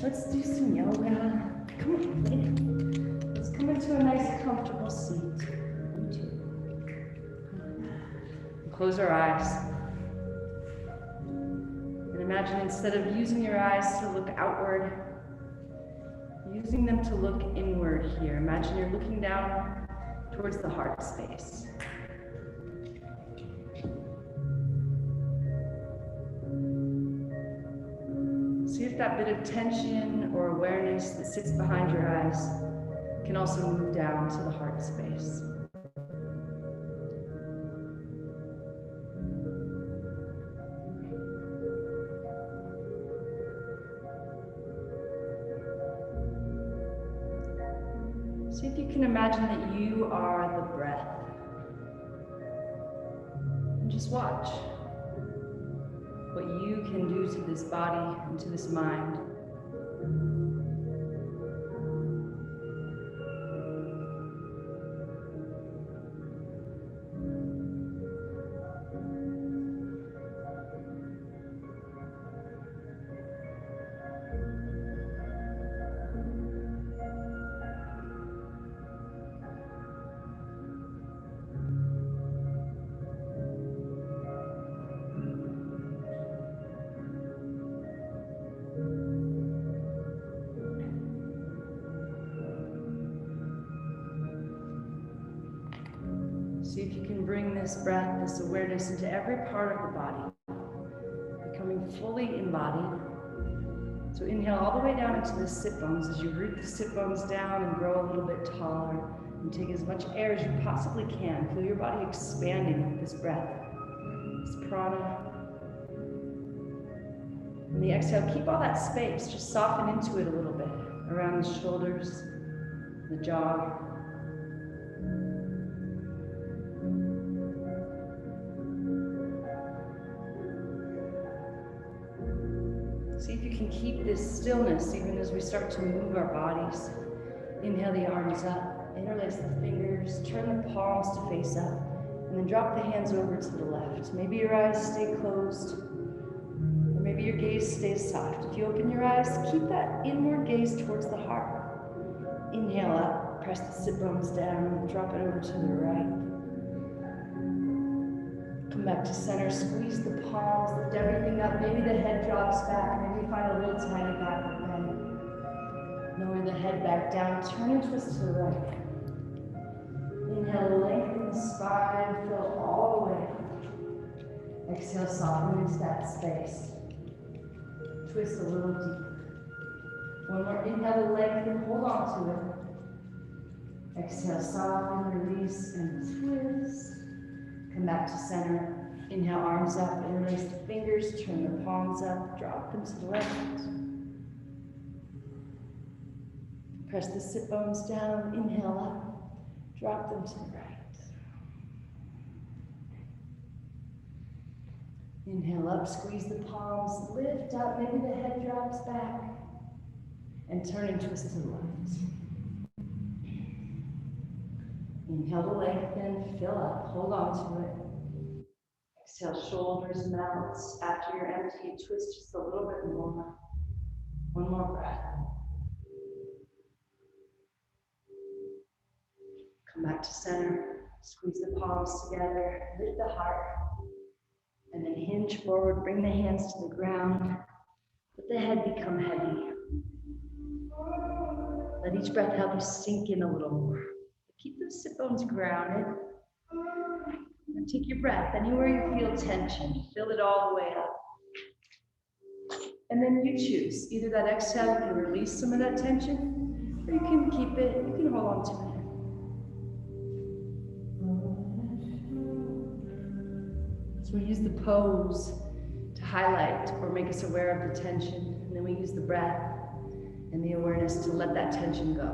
Let's do some yoga. Come on, lady. Let's come into a nice, comfortable seat. Close our eyes. And imagine instead of using your eyes to look outward, using them to look inward here. Imagine you're looking down towards the heart space. See if that bit of tension or awareness that sits behind your eyes can also move down to the heart space. See if you can imagine that you are the breath. And just watch what you can do to this body and to this mind. See if you can bring this breath, this awareness into every part of the body, becoming fully embodied. So inhale all the way down into the sit bones as you root the sit bones down and grow a little bit taller. And take as much air as you possibly can. Feel your body expanding with this breath, this prana. And the exhale, keep all that space. Just soften into it a little bit around the shoulders, the jaw. See if you can keep this stillness even as we start to move our bodies. Inhale the arms up, interlace the fingers, turn the palms to face up, and then drop the hands over to the left. Maybe your eyes stay closed, or maybe your gaze stays soft. If you open your eyes, keep that inward gaze towards the heart. Inhale up, press the sit bones down, drop it over to the right. Come back to center, squeeze the palms, lift everything up. Maybe the head drops back, maybe find a little tiny backward bend. Lower the head back down, turn and twist to the right. Inhale, lengthen the spine, fill all the way up. Exhale, soften into that space. Twist a little deeper. One more inhale, lengthen, hold on to it. Exhale, soften, release, and twist. Come back to center. Inhale, arms up, interlace the fingers, turn the palms up, drop them to the left. Press the sit bones down, inhale up, drop them to the right. Inhale up, squeeze the palms, lift up, maybe the head drops back, and turn and twist to the left. Inhale to lengthen, fill up, hold on to it. Exhale, shoulders melt. After you're empty, twist just a little bit more. One more breath. Come back to center, squeeze the palms together, lift the heart, and then hinge forward, bring the hands to the ground. Let the head become heavy. Let each breath help you sink in a little more. Keep those sit bones grounded. And take your breath anywhere you feel tension. Fill it all the way up. And then you choose. Either that exhale, you can release some of that tension, or you can keep it, you can hold on to it. So we use the pose to highlight or make us aware of the tension. And then we use the breath and the awareness to let that tension go,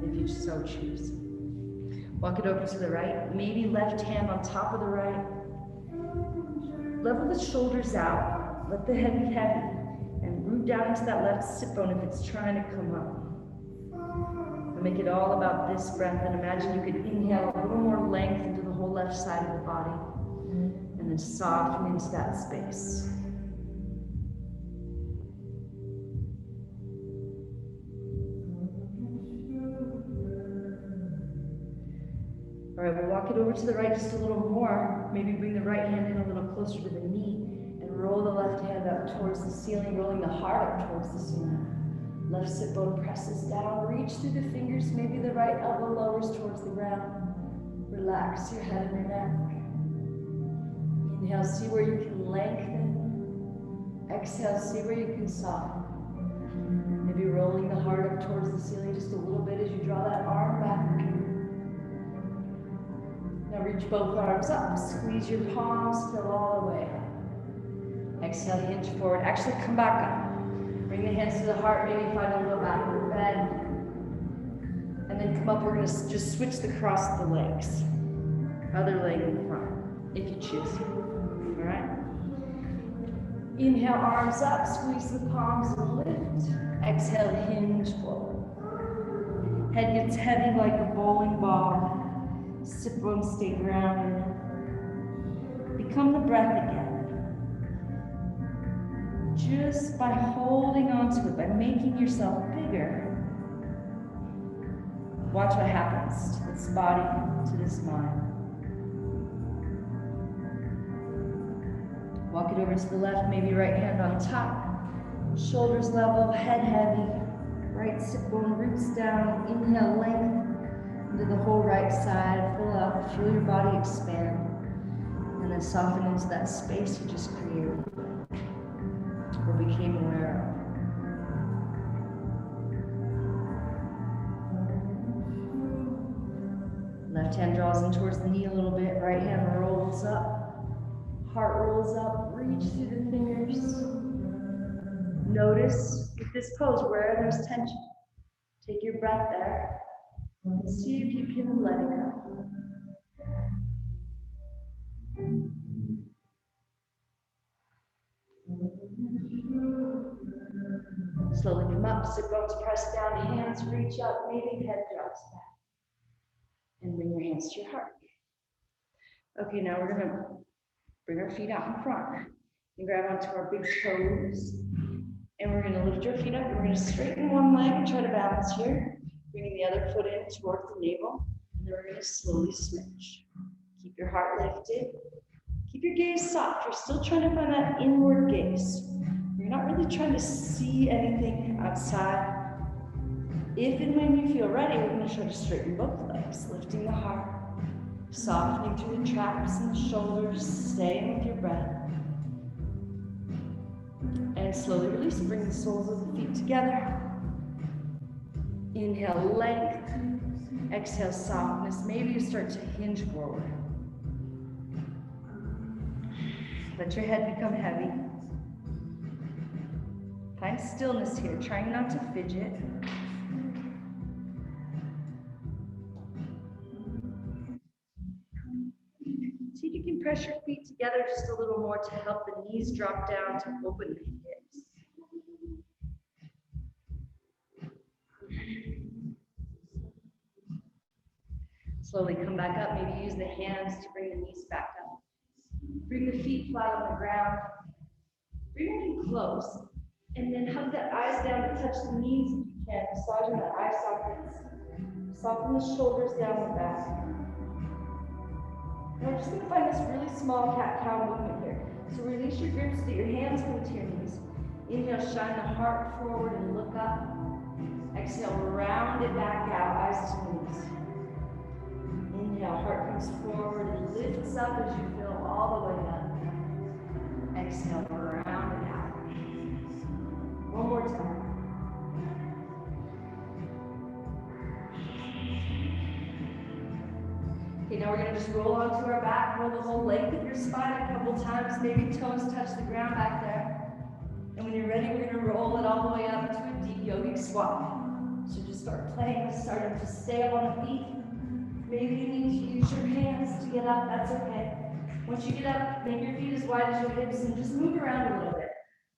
if you so choose. Walk it over to the right, maybe left hand on top of the right. Level the shoulders out, let the head be heavy, and root down into that left sit bone if it's trying to come up. And make it all about this breath, and imagine you could inhale a little more length into the whole left side of the body, and then soften into that space. All right, we'll walk it over to the right just a little more. Maybe bring the right hand in a little closer to the knee and roll the left hand up towards the ceiling, rolling the heart up towards the ceiling. Left sit bone presses down, reach through the fingers, maybe the right elbow lowers towards the ground. Relax your head and your neck. Inhale, see where you can lengthen. Exhale, see where you can soften. Maybe rolling the heart up towards the ceiling just a little bit as you draw that arm back. Now reach both arms up, squeeze your palms, fill all the way up. Exhale, hinge forward. Actually, come back up. Bring the hands to the heart, maybe find a little backward bend. And then come up, we're gonna just switch the cross of the legs. Other leg in front, if you choose. All right? Inhale, arms up, squeeze the palms and lift. Exhale, hinge forward. Head gets heavy like a bowling ball. Sit bones stay grounded. Become the breath again. Just by holding on to it, by making yourself bigger, watch what happens to this body, to this mind. Walk it over to the left, maybe right hand on top, shoulders level, head heavy, right sit bone roots down. Inhale, length into the whole right side, fill up, feel your body expand, and then soften into that space you just created or became aware of. Left hand draws in towards the knee a little bit, right hand rolls up, heart rolls up, reach through the fingers. Notice with this pose where there's tension. Take your breath there and see if you can let it go. Slowly come up, sit bones press down, hands reach up, maybe head drops back. And bring your hands to your heart. Okay, now we're gonna bring our feet out in front and grab onto our big toes. And we're gonna lift your feet up, and we're gonna straighten one leg and try to balance here. Bringing the other foot in towards the navel, and then we're gonna slowly switch. Keep your heart lifted. Keep your gaze soft. You're still trying to find that inward gaze. You're not really trying to see anything outside. If and when you feel ready, we're going to try to straighten both legs, lifting the heart, softening through the traps and the shoulders, staying with your breath. And slowly release, bring the soles of the feet together. Inhale, length. Exhale, softness. Maybe you start to hinge forward. Let your head become heavy. Find stillness here, trying not to fidget. See if you can press your feet together just a little more to help the knees drop down to open the hips. Slowly come back up, maybe use the hands to bring the knees back up. Bring the feet flat on the ground. Bring them close. And then hug the eyes down to touch the knees if you can. Massaging the eye sockets. Soften the shoulders down the back. And we're just going to find this really small cat-cow movement here. So release your grip so that your hands come to your knees. Inhale, shine the heart forward and look up. Exhale, round it back out, eyes to knees. Inhale, heart comes forward and lifts up as you feel all the way up. Exhale, round it out. One more time. Okay, now we're going to just roll onto our back, roll the whole length of your spine a couple times, maybe toes touch the ground back there. And when you're ready, we're going to roll it all the way up to a deep yogic squat. So just start playing, starting to stay up on the feet. Maybe you need to use your hands to get up, that's okay. Once you get up, make your feet as wide as your hips and just move around a little bit.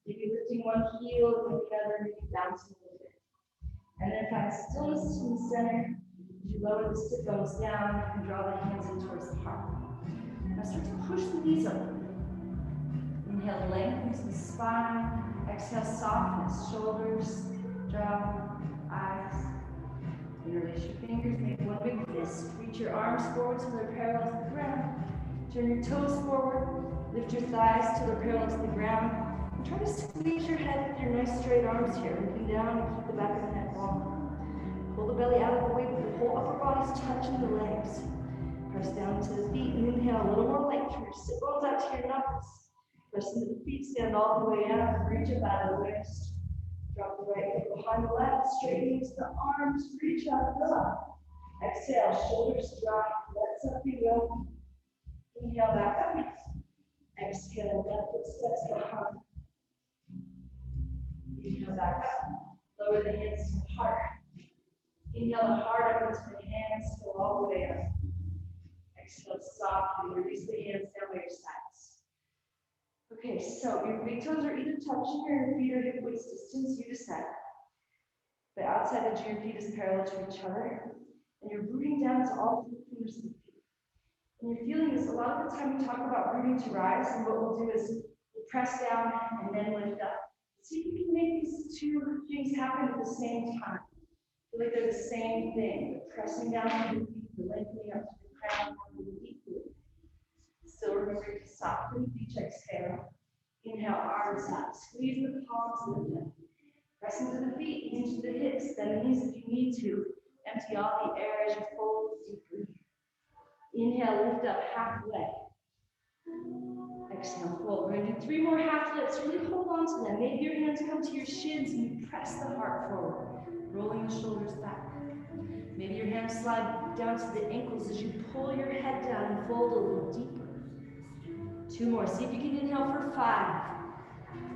Maybe lifting one heel with the other, maybe bouncing a little bit. And then find stillness in the center. As you lower the sit bones down, you can draw the hands in towards the heart. Now start to push the knees open. Inhale, lengthen the spine. Exhale, softness, shoulders, jaw, eyes. And release your fingers, make one big fist. this. Reach your arms forward till they're parallel to the ground. Turn your toes forward. Lift your thighs till they're parallel to the ground. And try to squeeze your head with your nice straight arms here. Looking down and keep the back of the neck long. Pull the belly out of the way, but the whole upper body's touching the legs. Press down to the feet and inhale a little more length from your sit bones out to your knuckles. Press into the feet, stand all the way up, reach up out of the waist. Drop the right hip behind the left, straighten into the arms, reach up, up. Exhale, shoulders drop, let something go. Inhale back up. Exhale, left foot steps behind. Inhale back up. Lower the hands to the heart. Inhale the heart up into the hands, go all the way up. Exhale softly, release the hands down by your sides. Okay, so your big toes are either touching or your feet are hip width distance, you decide. The outside edge of your feet is parallel to each other, and you're rooting down to all 4 fingers of the feet. And you're feeling this, a lot of the time we talk about rooting to rise, and what we'll do is we'll press down and then lift up. See if you can make these 2 things happen at the same time. Feel like they're the same thing. The pressing down to the feet, the lengthening up to the crown of the feet. Still remember to soften each exhale. Inhale, arms out. Squeeze the palms, lift up. Press into the feet, into the hips, bend the knees if you need to. Empty all the air as you fold deeply. Inhale, lift up halfway. Exhale, fold. We're going to do 3 more half lifts. Really hold on to them. Maybe your hands come to your shins and you press the heart forward, rolling the shoulders back. Maybe your hands slide down to the ankles as you pull your head down and fold a little deeper. 2 more. See if you can inhale for 5.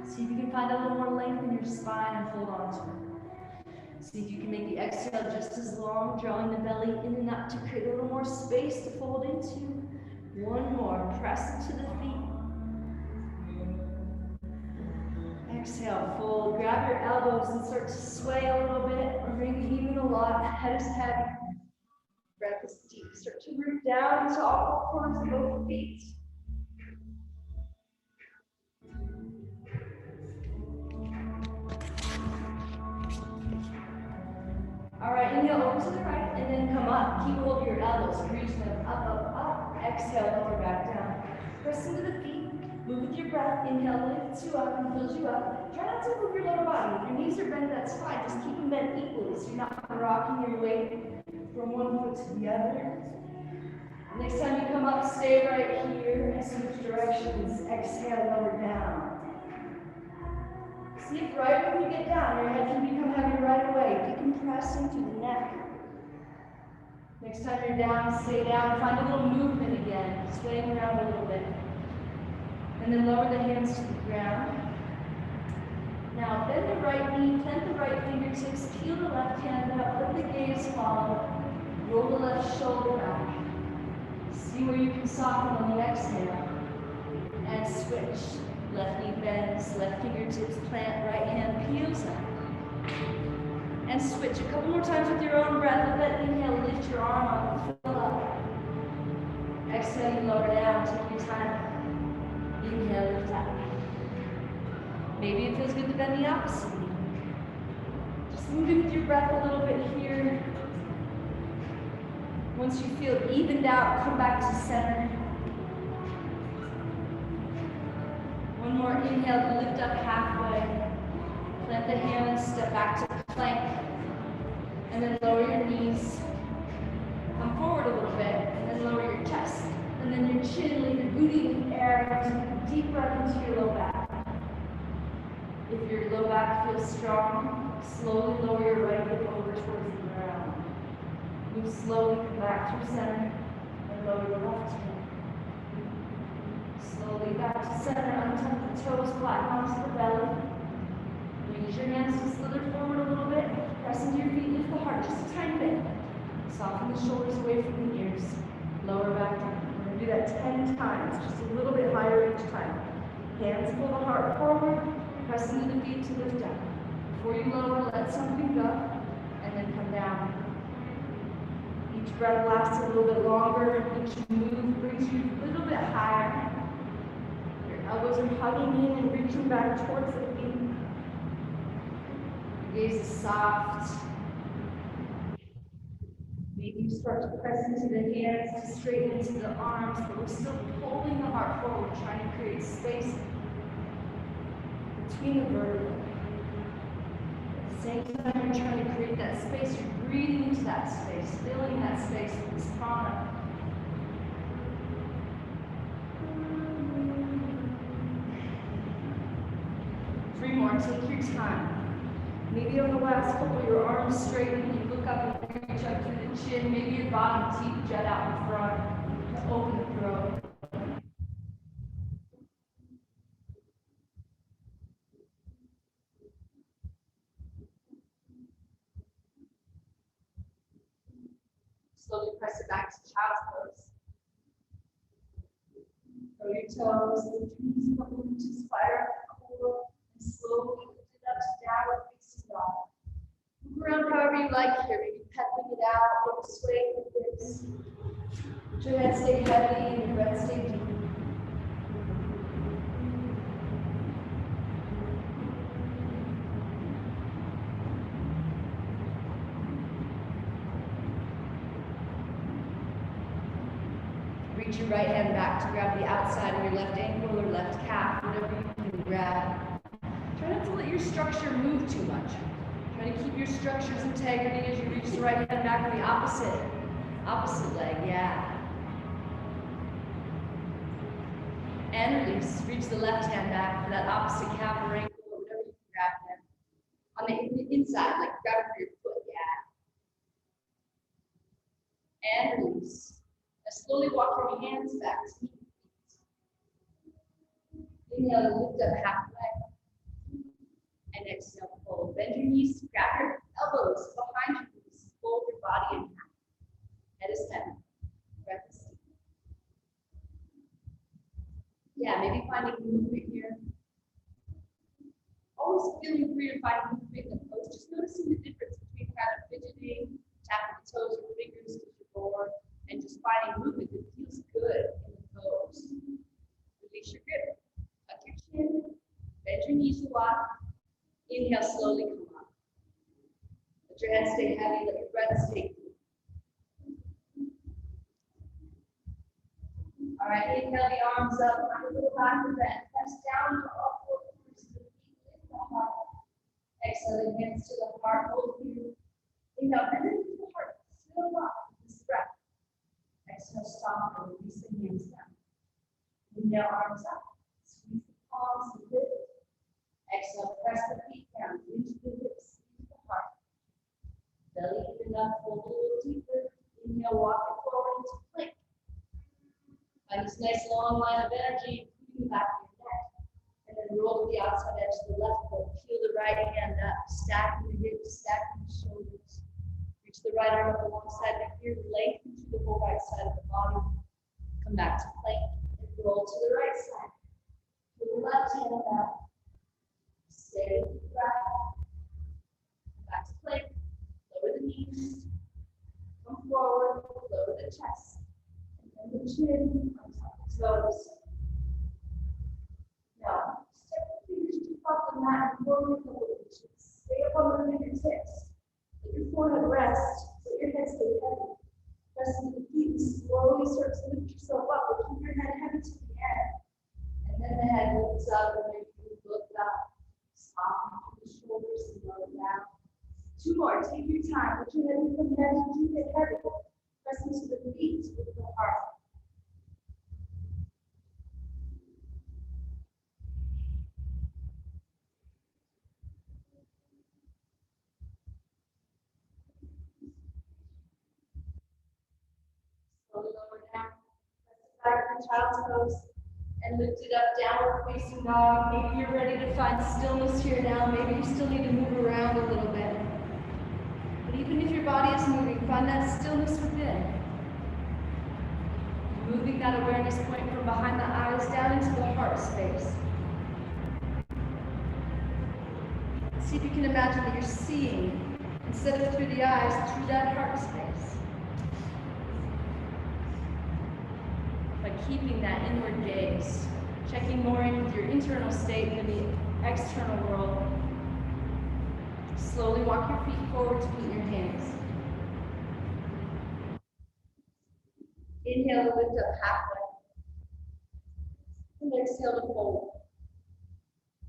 See if you can find a little more length in your spine and hold on to it. See if you can make the exhale just as long, drawing the belly in and up to create a little more space to fold into. 1 more. Press into the feet. Exhale, fold. Grab your elbows and start to sway a little bit, or maybe even a lot. Head is heavy. Breath is deep. Start to root down into all 4 corners of both feet. All right, inhale over to the right and then come up. Keep hold of your elbows. Reach them up, up, up. Exhale, lower back down. Press into the feet. Move with your breath. Inhale, lifts you up and fills you up. Try not to move your lower body. If your knees are bent, that's fine. Just keep them bent equally so you're not rocking your weight from one foot to the other. Next time you come up, stay right here and switch directions. Exhale, lower down. See if right when you get down, your head can become heavy right away, decompressing to the neck. Next time you're down, stay down. Find a little movement again, swaying around a little bit. And then lower the hands to the ground. Now bend the right knee, plant the right fingertips, peel the left hand up, let the gaze follow. Roll the left shoulder back. See where you can soften on the exhale. And switch. Left knee bends, left fingertips plant, right hand peels up. And switch a couple more times with your own breath. Let that inhale lift your arm up, fill up. Exhale, you lower down, take your time. Inhale, lift up. Maybe it feels good to bend the opposite knee. Just moving with your breath a little bit here. Once you feel evened out, come back to center. 1 more inhale to lift up halfway. Plant the hands, step back to plank. And then lower your knees. Come forward a little bit, and then lower your chest. And then your chin, leave your booty in the air. Take a deep breath into your low back. If your low back feels strong, slowly lower your right hip over towards the ground. Move slowly, come back through center, and lower the left hip. Slowly back to center, untuck the toes, flatten onto the belly. Use your hands to slither forward a little bit. Press into your feet, lift the heart just a tiny bit. Soften the shoulders away from the ears. Lower back down. We're going to do that 10 times, just a little bit higher each time. Hands pull the heart forward. Press into the feet to lift up. Before you lower, let something go, and then come down. Each breath lasts a little bit longer. Each move brings you a little bit higher. Elbows are hugging in and reaching back towards the feet. Your gaze is soft. Maybe you start to press into the hands, to straighten into the arms, but we're still pulling the heart forward, trying to create space between the vertebrae. At the same time, you're trying to create that space, you're breathing into that space, filling that space with this prana. Three more, take your time. Maybe on the last couple, your arms straighten, you look up and reach up through the chin. Maybe your bottom teeth jet out in front to open the throat. Slowly press it back to child's pose. Throw your toes, lift your knees, welcome to spiral core, and slowly lift it up to downward facing dog. Move around however you like here, maybe pedaling it out, maybe swaying the hips. Let your head stay heavy and your breath stay deep. Reach your right hand back to grab the outside of your left ankle or left calf, whatever you can grab. Try not to let your structure move too much. Try to keep your structure's integrity as you reach the right hand back to the opposite leg, yeah. And release. Reach the left hand back for that opposite calf or ankle or whatever you can grab there. On the inside, like grab for your foot, yeah. And release. Now slowly walk your hands back to meet your feet. Inhale, lift up halfway. And exhale, fold. Bend your knees, grab your elbows behind your knees, fold your body in half. Head is down. Breath is deep. Yeah, maybe finding movement here. Always feeling free to find movement in the pose. Just noticing the difference between kind of fidgeting, tapping the toes or fingers to the floor, and just finding movement that feels good in the pose. Release your grip. Tuck your chin. Bend your knees a lot. Inhale, slowly come up. Let your head stay heavy, let your breath stay deep. All right, inhale the arms up, find a little back of bend. Press down to all four corners of the feet, lift the heart. Exhale, the hands to the heart, hold here. Inhale, bend into the heart, fill up with this breath. Exhale, stop and release the hands down. Inhale, arms up, squeeze the palms and lift. Exhale, press the feet down into the hips, into the heart. Belly even up, fold a little deeper. Inhale, walk it forward into plank. Find this nice long line of energy, including the back of your neck. And then roll to the outside edge of the left foot. Peel the right hand up, stacking the hips, stacking the shoulders. Reach the right arm up alongside the ear, lengthen through the whole right side of the body. Come back to plank and roll to the right side. Peel the left hand up. Stay with the breath. Back to plank. Lower the knees. Come forward. Lower the chest. And then the chin on top of the toes. Now, step the fingers deep off the mat and lower the inches. Stay up on the fingertips. Let your forehead rest. Let your head stay heavy. Press into the feet. Slowly start to lift yourself up, but keep your head heavy to the end. And then the head lifts up and then you look up. Soften through the shoulders and lower down. Two more. Take your time. Let your head become heavy. Keep it heavy. Press into the feet with the heart. Slowly lower down. Press it back to child's pose. And lift it up, downward facing dog. Maybe you're ready to find stillness here now. Maybe you still need to move around a little bit. But even if your body is moving, find that stillness within. Moving that awareness point from behind the eyes down into the heart space. See if you can imagine that you're seeing, instead of through the eyes, through that heart space. By keeping that inward gaze, checking more in with your internal state than the external world. Slowly walk your feet forward to meet your hands. Inhale to lift up halfway. And exhale to fold.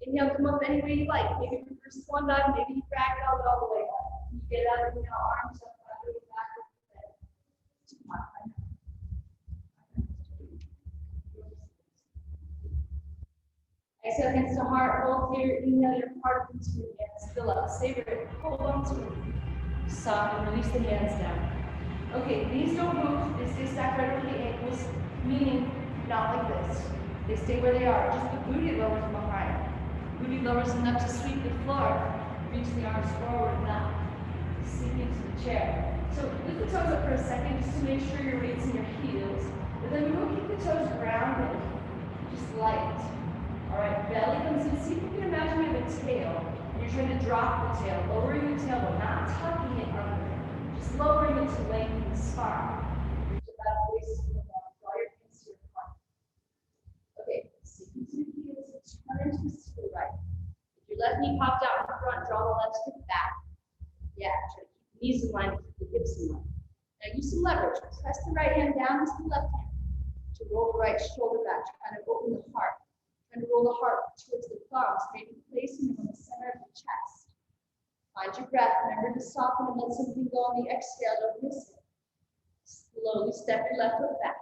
Inhale, come up any way you like. Maybe reverse swan dive, maybe you ragdoll it all the way up. You get up, inhale, arms up, other way back up the bed. Exhale, hands to heart, hold here. Inhale, your heart into your hands. Fill up, savor it, hold on to it. Soften, release the hands down. Okay, knees don't move. They stay stacked right over the ankles, meaning not like this. They stay where they are. Just the booty lowers behind. Booty lowers enough to sweep the floor. Reach the arms forward now. Sink into the chair. So lift the toes up for a second just to make sure your weight's in your heels. But then we will keep the toes grounded. Just light. Alright, belly comes in. See if you can imagine we have a tail. And you're trying to drop the tail. Lowering the tail, but not tucking it under. Just lowering it to lengthen the spine. Reach about waist to the bottom. Draw your hands to your heart. Okay, sink into the heels and turn twist to the right. If your left knee popped out in front, draw the left hip back. Yeah, try to keep the knees in line, keep the hips in line. Now use some leverage. Press the right hand down into the left hand to roll the right shoulder back, trying to open the heart. Trying to roll the heart towards the thumbs, maybe placing them in the center of the chest. Find your breath. Remember to soften and let something go on the exhale. Don't miss it. Slowly step your left foot back.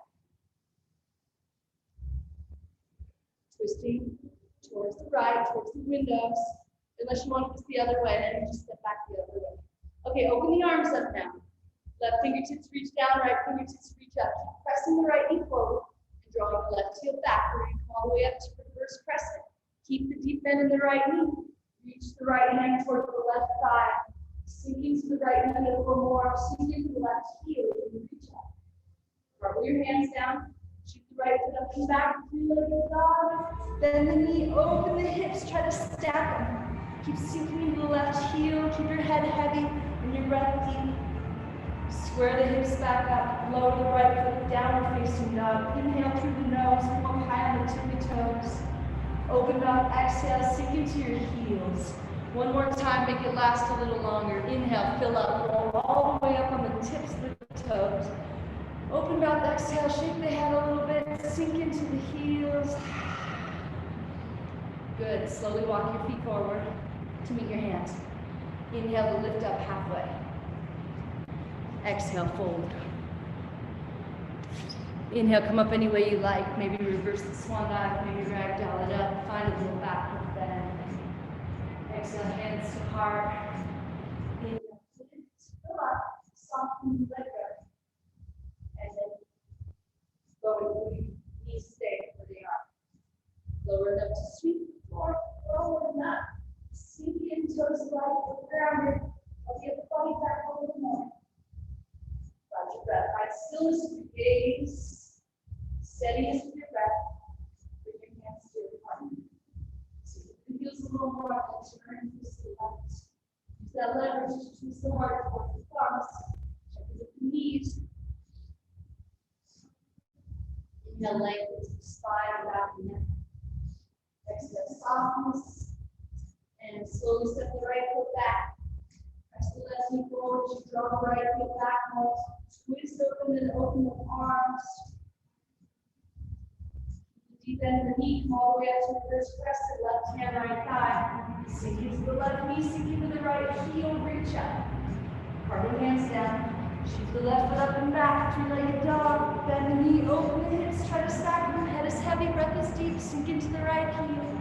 Twisting towards the right, towards the windows. Unless you want to twist the other way, then you just step back the other way. Okay, open the arms up now. Left fingertips reach down, right fingertips reach up. Keep pressing the right knee forward and drawing the left heel back. We're going to come all the way up to reverse crescent. Keep the deep bend in the right knee. Reach the right hand toward the left thigh. Sink into the right knee a little more. Sink into the left heel and reach up. Roll your hands down. Shoot the right foot up and back. Three-legged dog. Bend the knee, open the hips. Try to stack them. Keep sinking into the left heel. Keep your head heavy and your breath deep. Square the hips back up. Lower the right foot, downward facing dog. Inhale through the nose. Come up high on the tippy toes. Open up, exhale, sink into your heels. One more time, make it last a little longer. Inhale, fill up, roll all the way up on the tips of the toes. Open mouth, exhale, shake the head a little bit, sink into the heels. Good, slowly walk your feet forward to meet your hands. Inhale to lift up halfway. Exhale, fold. Inhale, come up any way you like. Maybe reverse the swan dive, maybe ragdoll it up. Find a little backward bend. Exhale, hands to heart. Inhale, fill up, soften the leg up. And then lower the knees stay where they are. Lower them to sweep the floor, forward and up. Sink in, toes light, grounded. I'll get the body back a little more. Find your breath. Find stillness with your gaze. Steadiness with your breath. Bring your hands to your heart. So you can use a little more and turn twist the left. Use that leverage to twist the heart towards the thumbs. Check with the knees. Inhale, lengthen to the spine, back and neck. Exhale, softness. And slowly step the right foot back. Press the left knee forward. You draw the right foot back. Twist open and open the arms. Deep bend the knee, come all the way up to reverse crescent, left hand, right thigh. Sink into the left knee, sink into the right heel, reach up. Carve hands down. Shoot the left foot up and back, three-legged dog. Bend the knee, open the hips, try to stack them. Head is heavy, breath is deep, sink into the right heel.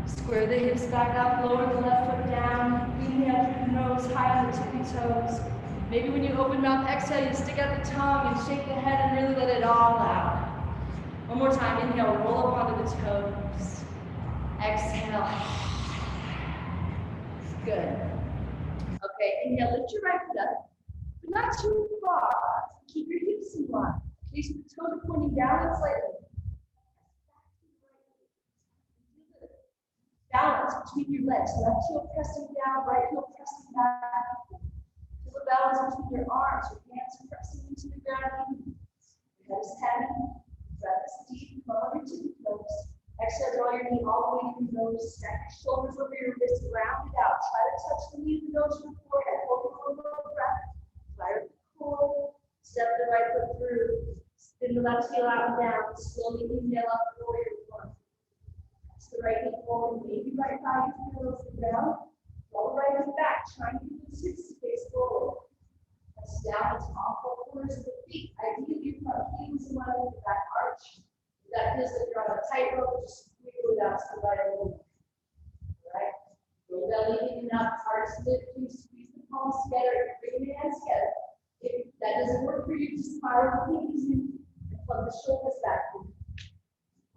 Square the hips back up, lower the left foot down. Inhale through the nose, high on the tippy toes. Maybe when you open mouth, exhale, you stick out the tongue and shake the head and really let it all out. One more time, inhale, roll up onto the toes. Exhale. Good. Okay, inhale, lift your right foot up, but not too far. Keep your hips in line. In case the toes are pointing down slightly. Balance between your legs. Left heel pressing down, right heel pressing back. Feel the balance between your arms. Your hands pressing into the ground. Your head is heavy. Breath is deep. Come under to the toes. Exhale, draw your knee all the way to the nose. Stack your shoulders over your wrists. Round it out. Try to touch the knee of the nose to the forehead. Hold a little breath. Fire the core. Step the right foot through. your left heel out and down. Slowly inhale up, warrior one. Press the right hip forward, maybe right thigh towards the ground. Roll right hip back, trying to get those hips to face forward. Press down into all four corners of the feet. Ideally, your front heel is in line with the back arch. If that feels like you're on a tightrope, just wiggle it out to the right a little. All right? Roll belly in and up, heart is lifting, squeeze the palms together, bring your hands together. If that doesn't work for you, just spiral the pinkies in and plug the shoulders back in.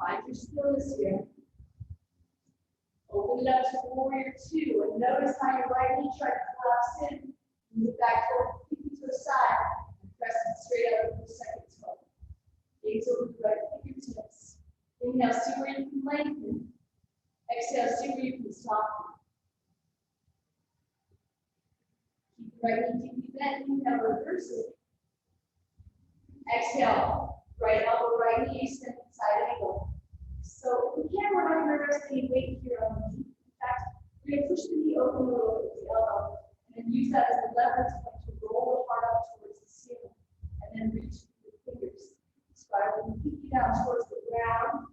Find your stillness here. Open it up to warrior two and notice how your right knee tries to collapse in. Move back toward the pinky to the side and press it straight up with the second toe. Gaze over the right fingertips. Inhale, see where you can lengthen. Exhale, see where you can soften. Keep the right knee deeply bent. Inhale, reverse it. Exhale, right elbow, right knee, extend side angle. So if we can, we're not going to rest any weight here on the knee. In fact, we're going to push the knee open a little bit with the elbow, and then use that as a leverage point to roll the heart up towards the ceiling, and then reach with the fingers. Spiral the pinky down towards the ground,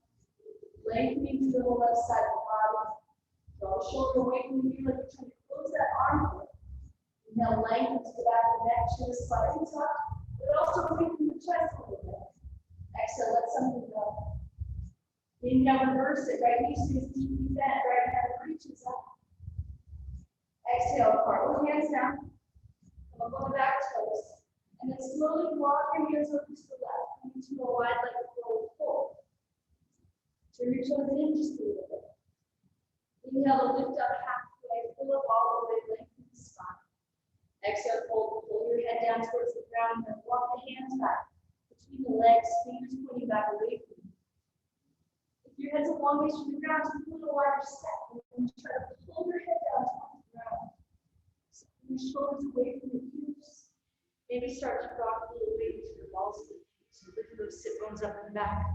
lengthening to the left side of the body. Draw the shoulder away from the knee like you're trying to close that arm foot. Inhale, lengthen to the back of the neck, chin is slightly tucked, but also lengthen the chest a little bit. Exhale, let something go. Inhale, reverse it. Right knee stays deeply bent. Right hand reaches up. Exhale, part the hands down. Come up on the back toes. And then slowly walk your hands over to the left. Coming to a wide leg forward fold. Turn your toes in just a little bit. Inhale to lift up halfway. Pull up all the way, lengthen the spine. Exhale, fold. Pull your head down towards the ground. And then walk the hands back between the legs, fingers pointing back away from you. Your head's a long ways from the ground, just a little wider step. And try to pull your head down towards the ground. So your shoulders away from your ears. Maybe start to rock a little weight to the balls of the feet. So lift those sit bones up and back.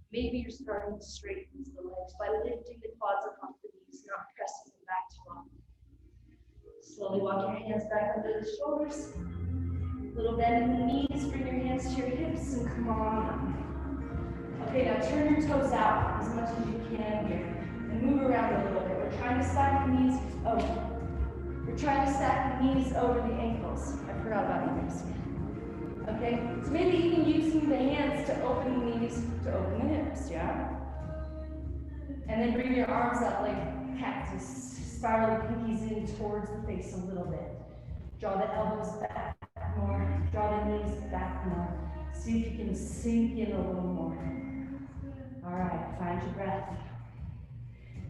Maybe you're starting to straighten the legs by lifting the quads up off the knees, not pressing them back too long. Slowly walk your hands back under the shoulders. Little bend in the knees, bring your hands to your hips and come on up. Okay, now turn your toes out as much as you can here and move around a little bit. We're trying to stack the knees. We're trying to stack the knees over the ankles. I forgot about your knees. Okay, so maybe even using the hands to open the knees, to open the hips, yeah? And then bring your arms up like cactus. Spiral the pinkies in towards the face a little bit. Draw the elbows back more. Draw the knees back more. See if you can sink in a little more. All right, find your breath.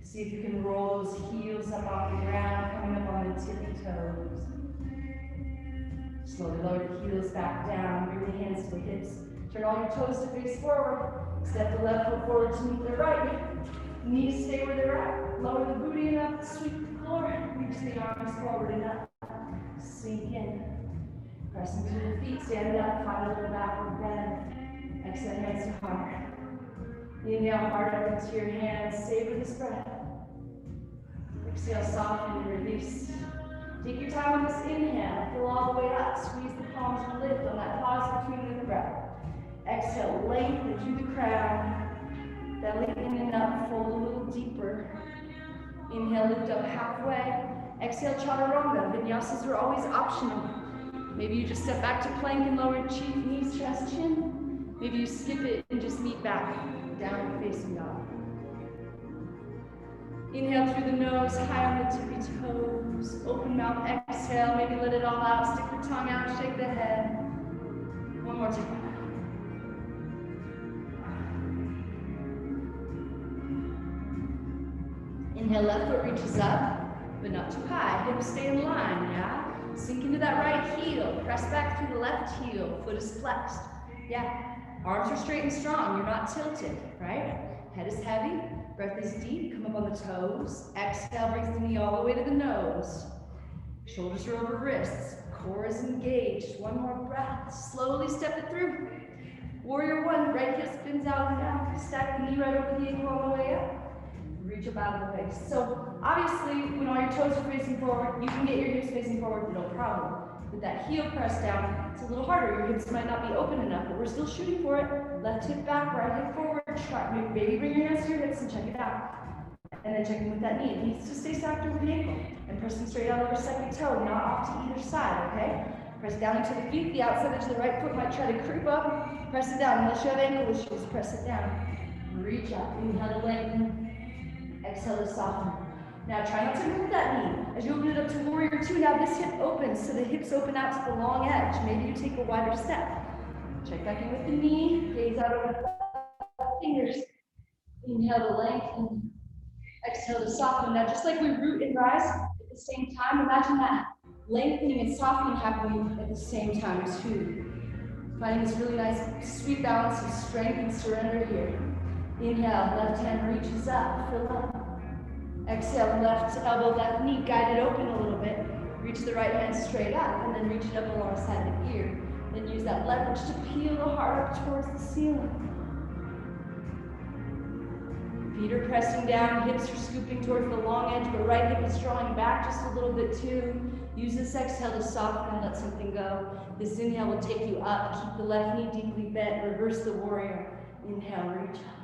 See if you can roll those heels up off the ground, coming up on the tippy toes. Slowly lower the heels back down, bring the hands to the hips. Turn all your toes to face forward. Step the left foot forward to meet the right. Knees stay where they're at. Lower the booty and up, sweep the floor. Reach the arms forward and up. Sink in. Press into the feet, stand up, find a little backward bend. Exhale, hands to heart. Inhale, heart up into your hands. Savor this breath. Exhale, soften and release. Take your time on this inhale. Fill all the way up. Squeeze the palms and lift on that pause between the breath. Exhale, lengthen through the crown. Belly in and up, fold a little deeper. Inhale, lift up halfway. Exhale, chaturanga. Vinyasas are always optional. Maybe you just step back to plank and lower cheek, knees, chest, chin. Maybe you skip it and just meet back, down facing dog. Inhale through the nose, high on the tippy toes. Open mouth, exhale, maybe let it all out. Stick the tongue out, shake the head. One more time. Inhale, left foot reaches up, but not too high. Hips stay in line, yeah? Sink into that right heel. Press back through the left heel. Foot is flexed. Yeah. Arms are straight and strong. You're not tilted, right? Head is heavy. Breath is deep. Come up on the toes. Exhale, brings the knee all the way to the nose. Shoulders are over wrists. Core is engaged. One more breath. Slowly step it through. Warrior one. Right heel spins out and down. Stack the knee right over the ankle all the way up. Reach reach up out of the way. So obviously, when all your toes are facing forward, you can get your hips facing forward, no problem. With that heel press down, it's a little harder. Your hips might not be open enough, but we're still shooting for it. Left hip back, right hip forward. Try, maybe bring your hands to your hips and check it out. And then checking with that knee. It needs to stay stacked over the ankle. And pressing straight out over second toe, not off to either side, okay? Press down into the feet. The outside edge of the right foot might try to creep up. Press it down. Unless you have ankle issues, press it down. Reach up. Inhale to lengthen. Exhale to soften. Now try not to move that knee. As you open it up to warrior two, now this hip opens, so the hips open out to the long edge. Maybe you take a wider step. Check back in with the knee. Gaze out over the fingers. Inhale to lengthen. Exhale to soften. Now just like we root and rise at the same time, imagine that lengthening and softening happening at the same time too. Finding this really nice sweet balance of strength and surrender here. Inhale, left hand reaches up, fill up. Exhale, left elbow, left knee, guide it open a little bit. Reach the right hand straight up, and then reach it up alongside the ear. Then use that leverage to peel the heart up towards the ceiling. Feet are pressing down, hips are scooping towards the long edge, but right hip is drawing back just a little bit too. Use this exhale to soften and let something go. This inhale will take you up. Keep the left knee deeply bent. Reverse the warrior. Inhale, reach up.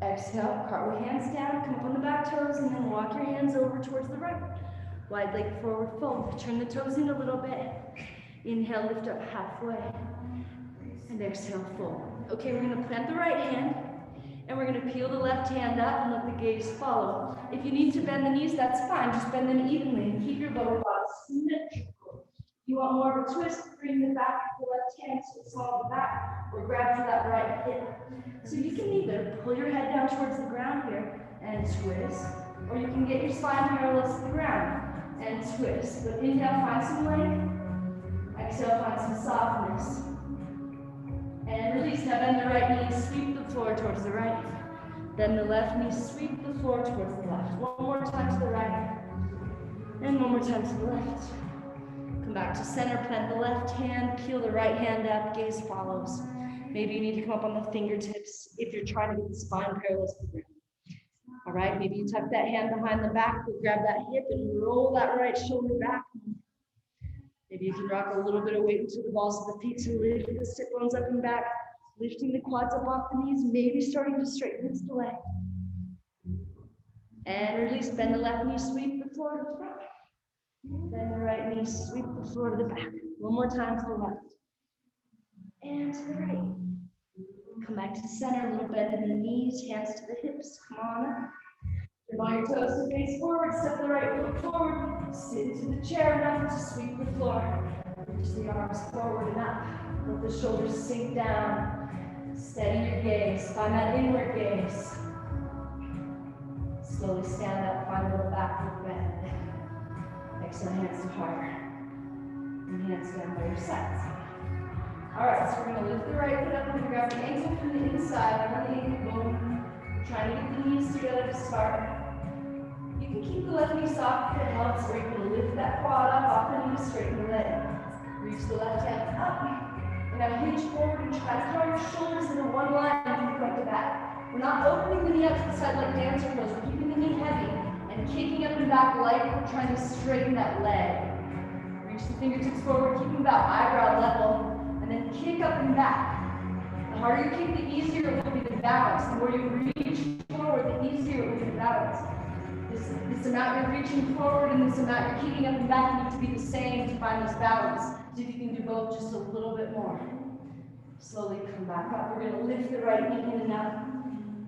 Exhale, cartwheel hands down, come up on the back toes, and then walk your hands over towards the right. Wide leg forward fold. Turn the toes in a little bit. Inhale, lift up halfway. And exhale, fold. Okay, we're gonna plant the right hand, and we're gonna peel the left hand up and let the gaze follow. If you need to bend the knees, that's fine. Just bend them evenly and keep your lower body symmetrical. If you want more of a twist, bring the back of the left hand to the small of the back, or grab for that right hip. So you can either pull your head down towards the ground here and twist, or you can get your spine parallel to the ground and twist. But inhale, find some length. Exhale, find some softness. And release. Now bend the right knee, sweep the floor towards the right. Then the left knee, sweep the floor towards the left. One more time to the right. And one more time to the left. Come back to center, plant the left hand, peel the right hand up, gaze follows. Maybe you need to come up on the fingertips if you're trying to get the spine parallel to the ground. All right, maybe you tuck that hand behind the back, grab that hip and roll that right shoulder back. Maybe you can rock a little bit of weight into the balls of the feet to lift the sit bones up and back, lifting the quads up off the knees, maybe starting to straighten hips to leg. And release, bend the left knee, sweep the floor to the front. Bend the right knee, sweep the floor to the back. One more time to the left. And to the right. Come back to center, a little bend in the knees, hands to the hips. Come on up. Turn all your toes to face forward, step the right foot forward, sit into the chair enough to sweep the floor. Reach the arms forward and up. Let the shoulders sink down. Steady your gaze, find that inward gaze. Slowly stand up, find a little backward bend. Exhale, hands to heart. And hands down by your sides. All right, so we're gonna lift the right foot up. We're gonna grab the ankle from the inside, on the ankle bone. Trying to get the knees together to start. You can keep the left knee soft if it helps, or you can lift that quad up off the knee to straighten the leg. Reach the left hand up. And now hinge forward and try to draw your shoulders into one line from front to back. We're not opening the knee up to the side like dancer pose. We're keeping the knee heavy and kicking up and back like we're trying to straighten that leg. Reach the fingertips forward, keep them about eyebrow level, and then kick up and back. The harder you kick, the easier it will be to balance. The more you reach forward, the easier it will be to balance. This amount you're reaching forward and this amount you're kicking up and back need to be the same to find this balance. See if you can do both just a little bit more. Slowly come back up. We're going to lift the right knee in and up.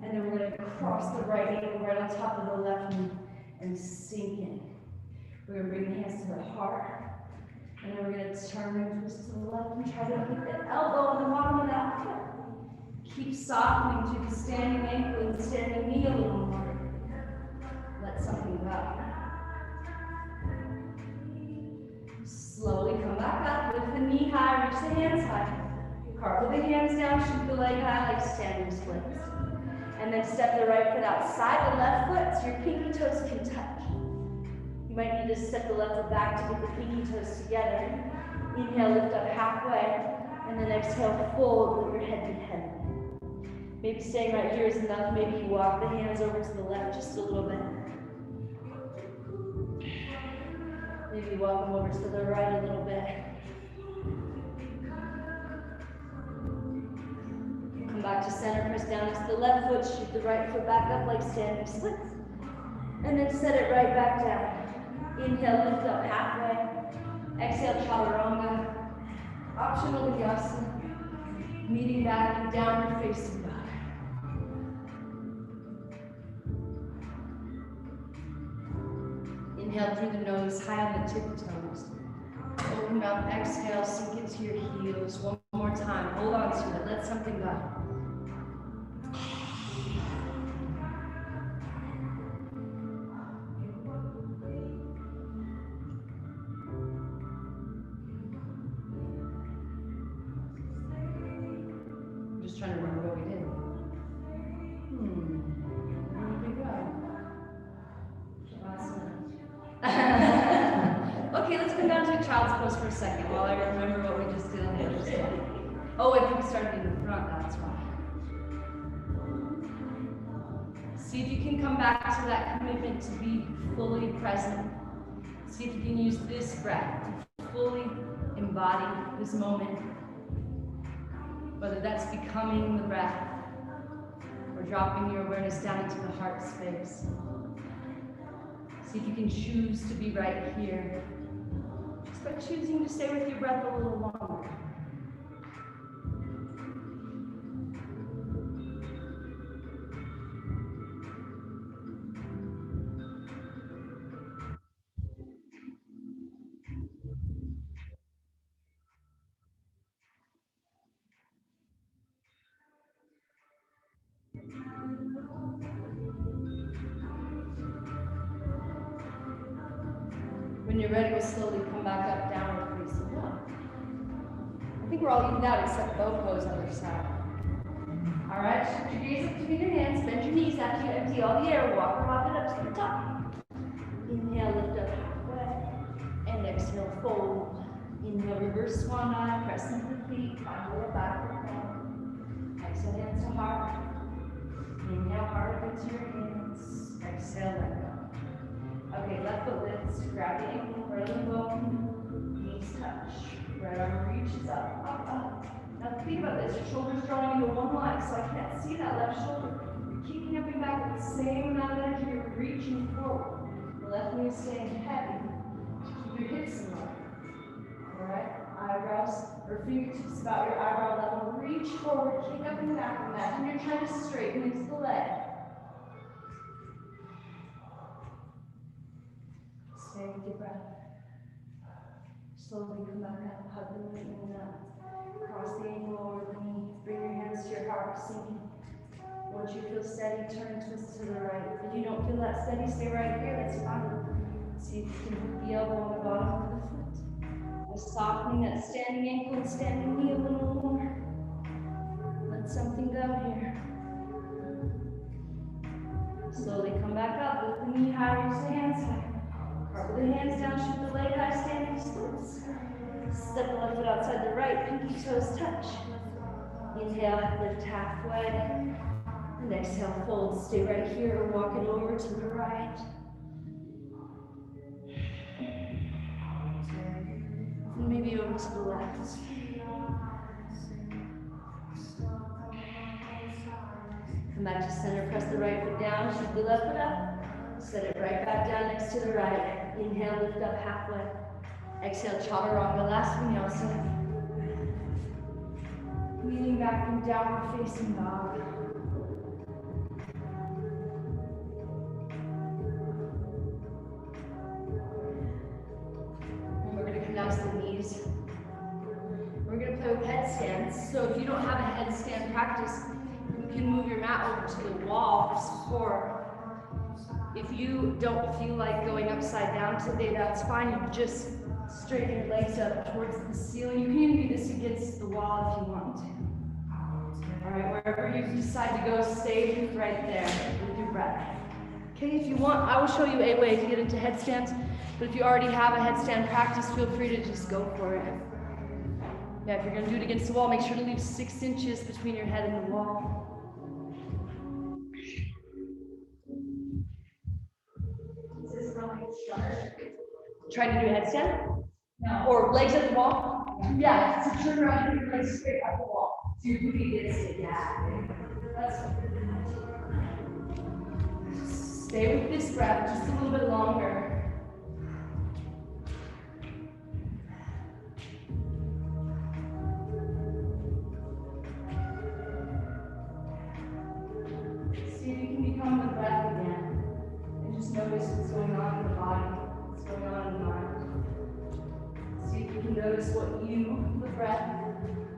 And then we're going to cross the right ankle right on top of the left knee and sink in. We're going to bring the hands to the heart. And then we're going to turn and twist to the left and try to hit the elbow on the bottom of that foot. Keep softening to the standing ankle and standing knee a little more. Let something go. Slowly come back up, lift the knee high, reach the hands high. Cartwheel the hands down, shoot the leg high like standing splits. And then step the right foot outside the left foot so your pinky toes can touch. You might need to step the left foot back to get the pinky toes together. Inhale, lift up halfway, and then exhale, fold, let your head be heavy. Maybe staying right here is enough. Maybe you walk the hands over to the left just a little bit. Maybe walk them over to the right a little bit. Come back to center, press down to the left foot, shoot the right foot back up like standing splits. And then set it right back down. Inhale, lift up halfway. Exhale, chaturanga. Optional vinyasa. Meeting back in downward facing dog. Inhale through the nose, high on the tiptoes. Open up, exhale, sink into your heels. One more time, hold on to it, let something go. I'm just trying to remember what we did. Where did we go? Okay, let's come down to a child's pose for a second while I remember what we just did on the other side. Oh, I think we started in the front, that's right. See if you can come back to that commitment to be fully present. See if you can use this breath to fully embody this moment. Whether that's becoming the breath or dropping your awareness down into the heart space. See if you can choose to be right here. Just by choosing to stay with your breath a little longer. When you're ready, we'll slowly come back up, downward facing dog. I think we're all evened out except bow pose other side. All right, shift your gaze up between your hands, bend your knees after you empty all the air, walk or hop it up to the top. Inhale, lift up halfway, and exhale, fold. Inhale, reverse swan dive, press into the feet, find a little backward fold. Exhale, hands to heart. Inhale, heart into your hands. Exhale, let go. Okay, left foot lifts, grab the ankle, right on the bone, knees touch. Right arm reaches up, up, up. Now think about this, your shoulder's drawing into one line, so I can't see that left shoulder. You're keeping up and back with the same amount of energy, you're reaching forward. The left knee is staying heavy. Keep your hips in line. Alright, eyebrows or fingertips about your eyebrow level. Reach forward, kick up and back. Imagine you're trying to straighten into the leg. Stay with your breath. Slowly come back up, hug the knee in and up. Cross the ankle over the knee. Bring your hands to your heart, sinking. Once you feel steady, turn and twist to the right. If you don't feel that steady, stay right here, that's fine. See if you can put the elbow on the bottom of the foot. Just softening that standing ankle and standing knee a little more. Let something go here. Slowly come back up, lift the knee high, reach the hands high. Carve the hands down, shoot the leg high, standing splits. Step the left foot outside the right, pinky toes touch. Inhale, lift halfway. And exhale, fold. Stay right here or walk it over to the right. And maybe over to the left. Come back to center, press the right foot down, shoot the left foot up. Set it right back down next to the right. Inhale, lift up halfway. Exhale, chaturanga, last vinyasa. Leaning back in downward facing dog. And we're going to come down to the knees. We're going to play with headstands. So if you don't have a headstand practice, you can move your mat over to the wall for support. If you don't feel like going upside down today, that's fine. You just straighten your legs up towards the ceiling. You can even do this against the wall if you want to. All right, wherever you decide to go, stay right there with your breath. Okay, if you want, I will show you a way to get into headstands, but if you already have a headstand practice, feel free to just go for it. Yeah, if you're gonna do it against the wall, make sure to leave 6 inches between your head and the wall. Trying to do a headstand? No. Or legs at the wall? Yeah, so turn around and your legs straight at the wall. So your booty gets it. Yeah. That's stay with this breath just a little bit longer. See if you can become the breath again. And just notice what's going on in the body, what's going on in the mind. See if you can notice what you, the breath,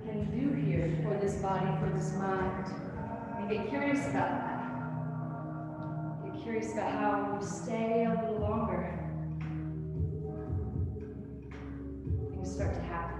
can do here for this body, for this mind. And get curious about that. Get curious about how you stay a little longer. Things start to happen.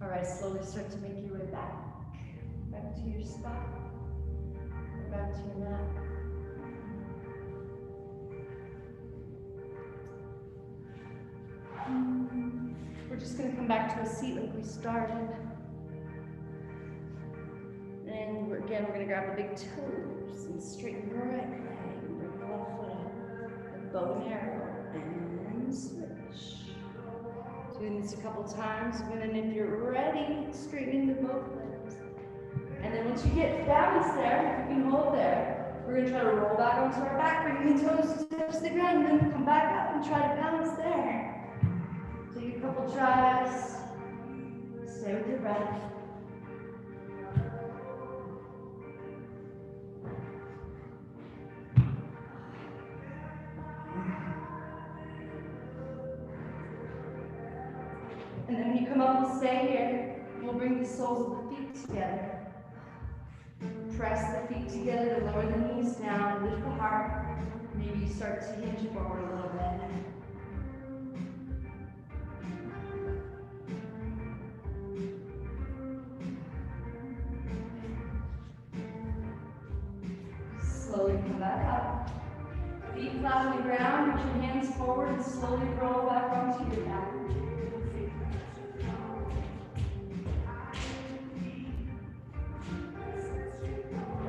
All right, slowly start to make your way back to your spot, or back to your mat. We're just gonna come back to a seat like we started. And again, we're gonna grab the big toes and straighten the right leg, bring the left foot up, and bow and arrow, and switch. Doing this a couple times, and then if you're ready, straighten into both legs. And then once you get balance there, if you can hold there, we're gonna try to roll back onto our back, bring the toes to touch the ground, and then come back up and try to balance there. Take a couple tries, stay with your breath. And then when you come up, we'll stay here. We'll bring the soles of the feet together. Press the feet together to lower the knees down, lift the heart. Maybe you start to hinge forward a little bit. Slowly come back up. Feet flat on the ground, reach your hands forward and slowly roll back onto your back.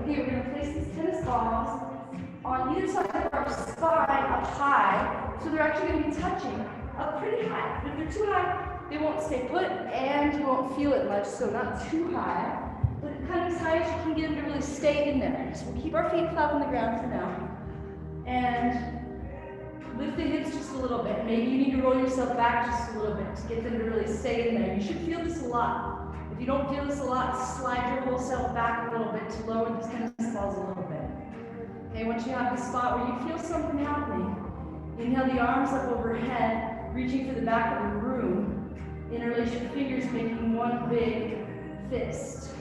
Okay, we're going to place these tennis balls on either side of our spine up high, so they're actually going to be touching up pretty high. But if they're too high, they won't stay put and you won't feel it much, so not too high, but kind of as high as you can get them to really stay in there. So we'll keep our feet flat on the ground for now. And lift the hips just a little bit. Maybe you need to roll yourself back just a little bit to get them to really stay in there. You should feel this a lot. If you don't feel this a lot, slide your whole self back a little bit to lower these tennis balls a little bit. Okay, once you have the spot where you feel something happening, inhale the arms up overhead, reaching for the back of the room. Interlace your fingers, making one big fist.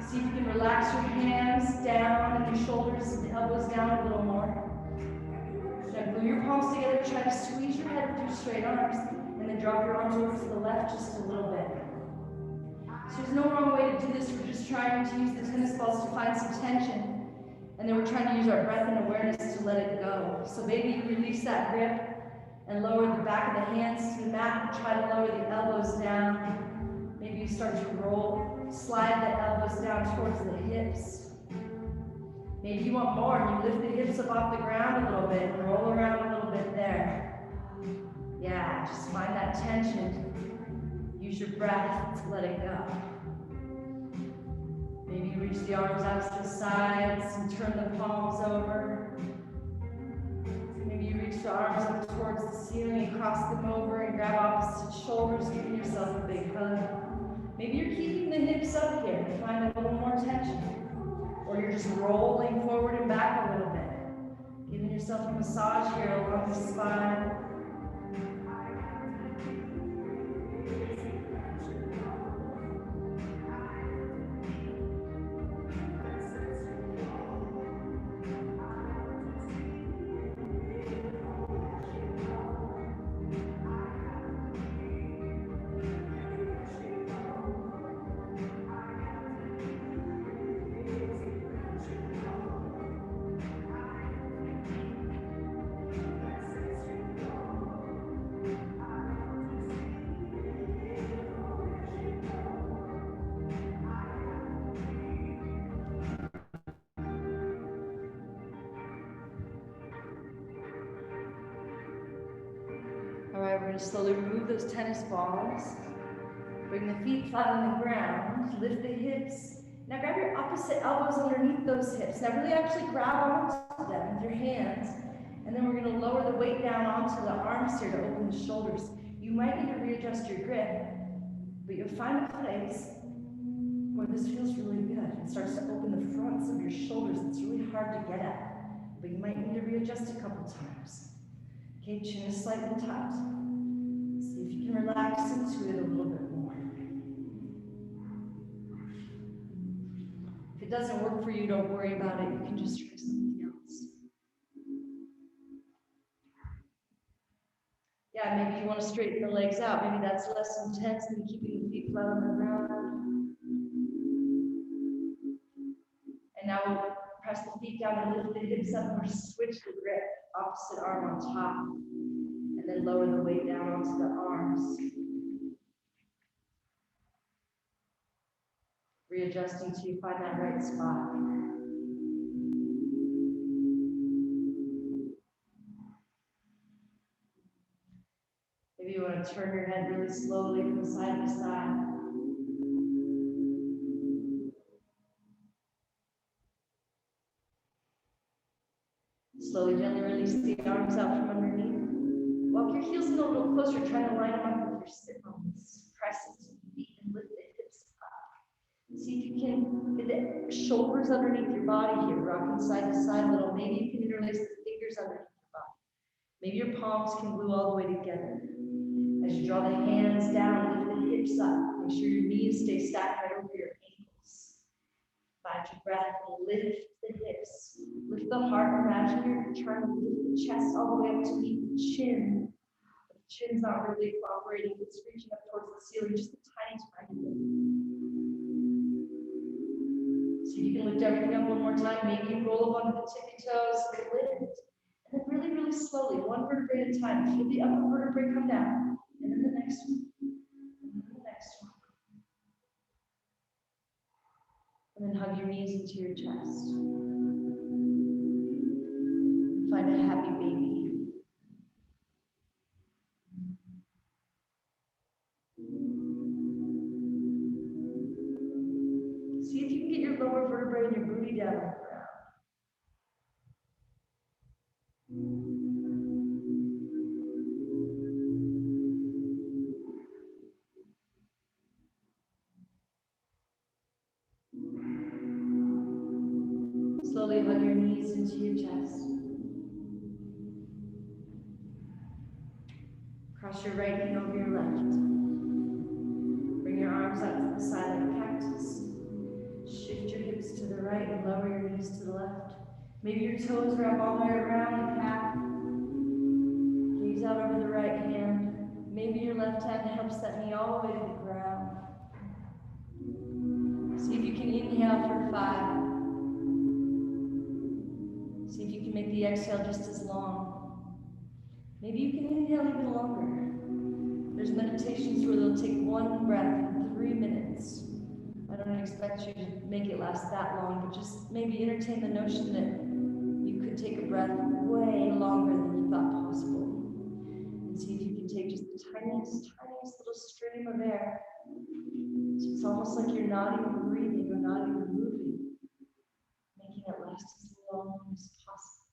See if you can relax your hands down and your shoulders and elbows down a little more. Now glue your palms together, try to squeeze your head with your straight arms, and then drop your arms over to the left just a little bit. So there's no wrong way to do this. We're just trying to use the tennis balls to find some tension. And then we're trying to use our breath and awareness to let it go. So maybe you release that grip and lower the back of the hands to the mat and try to lower the elbows down. Maybe you start to roll, slide the elbows down towards the hips. Maybe you want more and you lift the hips up off the ground a little bit and roll around a little bit there. Yeah, just find that tension. Use your breath to let it go. Maybe you reach the arms out to the sides and turn the palms over. Maybe you reach the arms up towards the ceiling and cross them over and grab opposite shoulders, giving yourself a big hug. Maybe you're keeping the hips up here to find a little more tension. Or you're just rolling forward and back a little bit. Giving yourself a massage here along the spine. All right, we're going to slowly remove those tennis balls. Bring the feet flat on the ground. Lift the hips. Now grab your opposite elbows underneath those hips. Now really actually grab onto them with your hands. And then we're going to lower the weight down onto the arms here to open the shoulders. You might need to readjust your grip, but you'll find a place where this feels really good. It starts to open the fronts of your shoulders. It's really hard to get at, but you might need to readjust a couple times. Okay, chin is slightly tucked. See if you can relax into it a little bit more. If it doesn't work for you, don't worry about it. You can just try something else. Yeah, maybe you want to straighten the legs out. Maybe that's less intense than keeping the feet flat on the ground. And now we'll press the feet down and lift the hips up or switch the grip. Opposite arm on top. And then lower the weight down onto the arms. Readjusting till you find that right spot. Maybe you want to turn your head really slowly from side to side. Slowly, gently release the arms out from underneath. Walk your heels in a little closer, trying to line them up with your sit bones. Press into the feet and lift the hips up. See if you can get the shoulders underneath your body here, rocking side to side a little. Maybe you can interlace the fingers underneath your body. Maybe your palms can glue all the way together. As you draw the hands down, lift the hips up. Make sure your knees stay stacked right over your ankles. Find your breath and lift the hips. Lift the heart. Imagine you're trying to lift the chest all the way up to meet the chin. The chin's not really cooperating. It's reaching up towards the ceiling just a tiny bit. See if you can lift everything up one more time. Maybe you roll up onto the tippy toes, lift. And then really, really slowly, one vertebrae at a time. Feel the upper vertebrae come down. And then the next one. And then the next one. And then hug your knees into your chest. Find a happy baby. See if you can get your lower vertebrae and your booty down on the ground. Slowly hug your knees into your chest. Cross your right knee over your left. Bring your arms out to the side like a cactus. Shift your hips to the right and lower your knees to the left. Maybe your toes wrap all the way around the calf. Gaze out over the right hand. Maybe your left hand helps that knee all the way to the ground. See if you can inhale for 5. See if you can make the exhale just as long. Maybe you can inhale even longer. There's meditations where they'll take one breath for 3 minutes. I don't expect you to make it last that long, but just maybe entertain the notion that you could take a breath way longer than you thought possible. And see if you can take just the tiniest, tiniest little stream of air. So it's almost like you're not even breathing or not even moving, making it last as long as possible.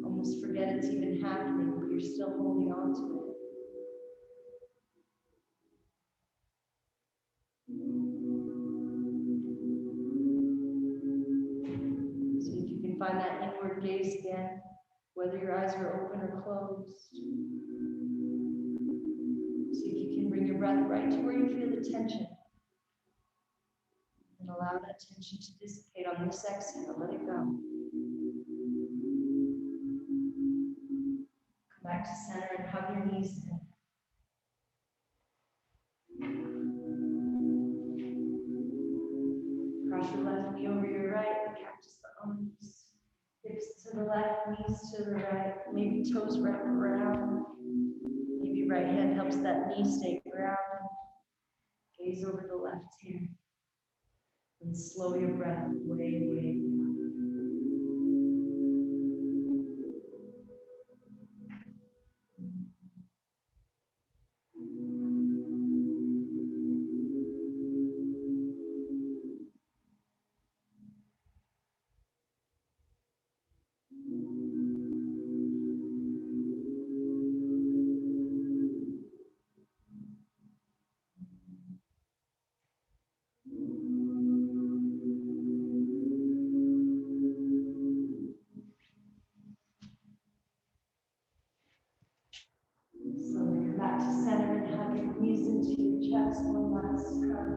Almost forget it's even happening, but you're still holding on to it. downward gaze again, whether your eyes are open or closed. See if you can bring your breath right to where you feel the tension. And allow that tension to dissipate on this exhale. Let it go. Come back to center and hug your knees in. Cross your left knee over your right, cactus the arms. Hips to the left, knees to the right. Maybe toes wrap around. Maybe right hand helps that knee stay grounded. Gaze over the left hand. And slow your breath way, way down. Slowly come back to center and hug your knees into your chest. One last cover.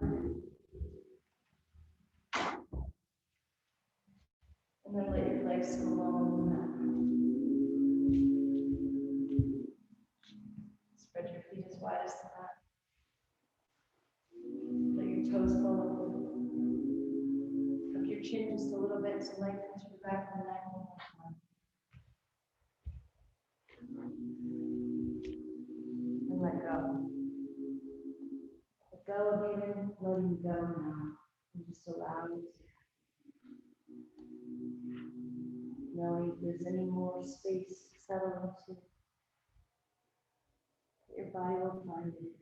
And then let your legs go along the mat. Spread your feet as wide as the mat. Let your toes fall over. Tuck your chin just a little bit to lengthen through the back of the neck one more time. And let go. Let go of even letting go now. And just allow it to knowing if there's any more space to settle into, your body will find it.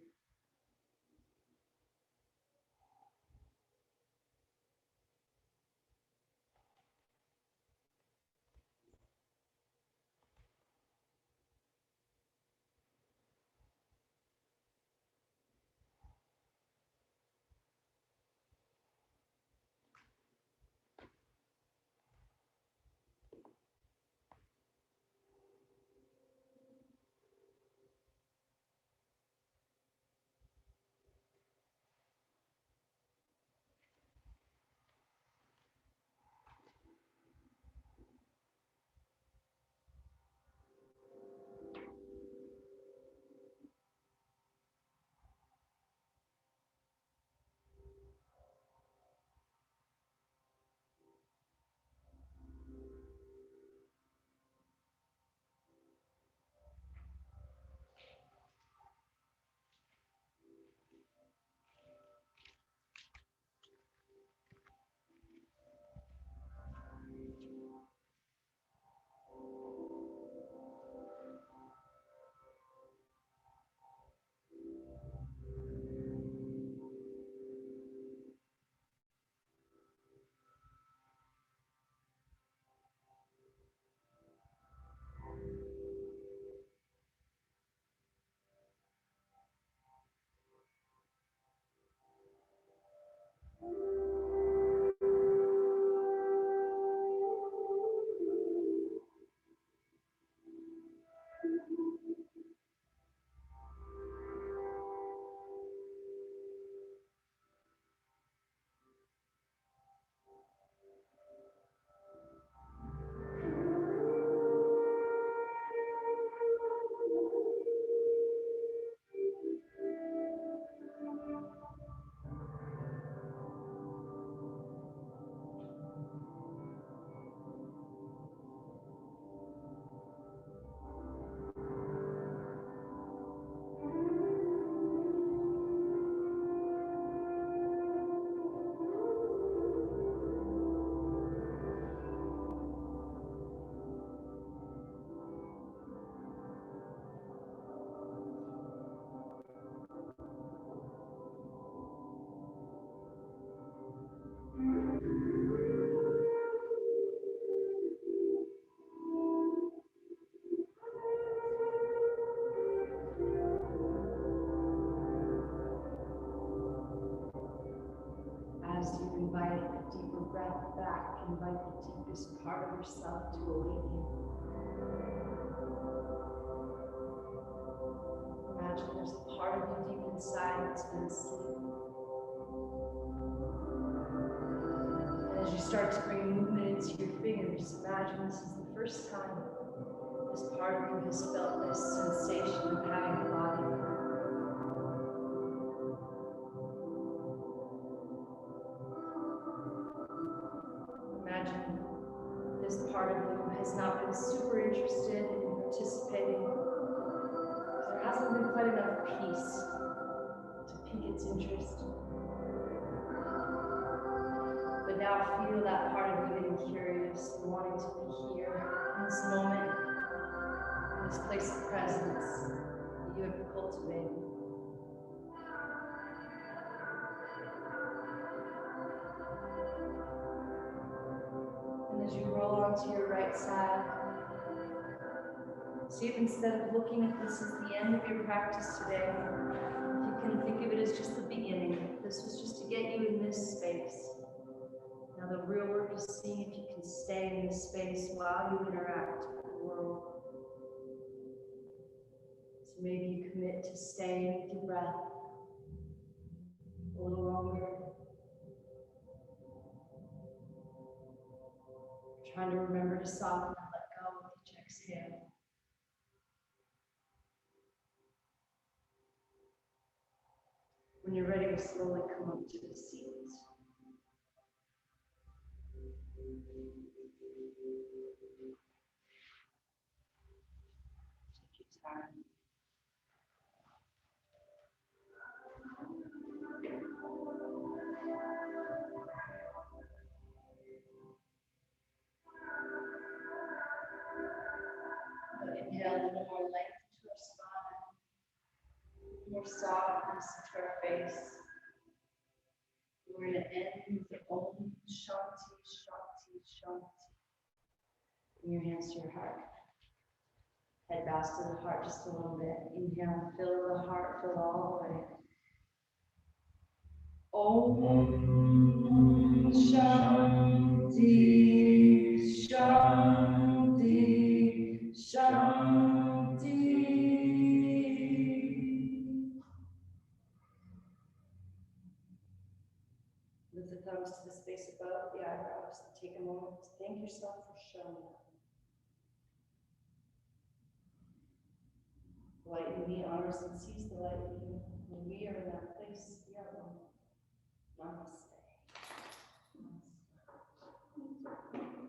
the deepest part of yourself to await you. Imagine there's a part of you deep inside that's been asleep. And as you start to bring movement into your fingers, imagine this is the first time this part of you has felt this sensation of having a body. Imagine this part of you has not been super interested in participating. There hasn't been quite enough peace to pique its interest. But now feel that part of you getting curious, wanting to be here in this moment, in this place of presence that you have cultivated. And as you roll onto your right side, see if instead of looking at this as the end of your practice today, if you can think of it as just the beginning. This was just to get you in this space. Now the real work is seeing if you can stay in this space while you interact with the world. So maybe you commit to staying with your breath a little longer. Trying to remember to soften and let go with each exhale. When you're ready, to slowly come up to the seat. Take your time. Inhale a little more length to our spine, more softness to our face. We're going to end with the Om Shanti, Shanti, Shanti. Bring your hands to your heart. Head bows to the heart just a little bit. Inhale, fill the heart, fill all the way. Om Shanti, Shanti, Shanti. Lift the thumbs to the space above the eyebrows and take a moment to thank yourself for showing up. The light in me honors and sees the light in you. When we are in that place, we are one. Namaste.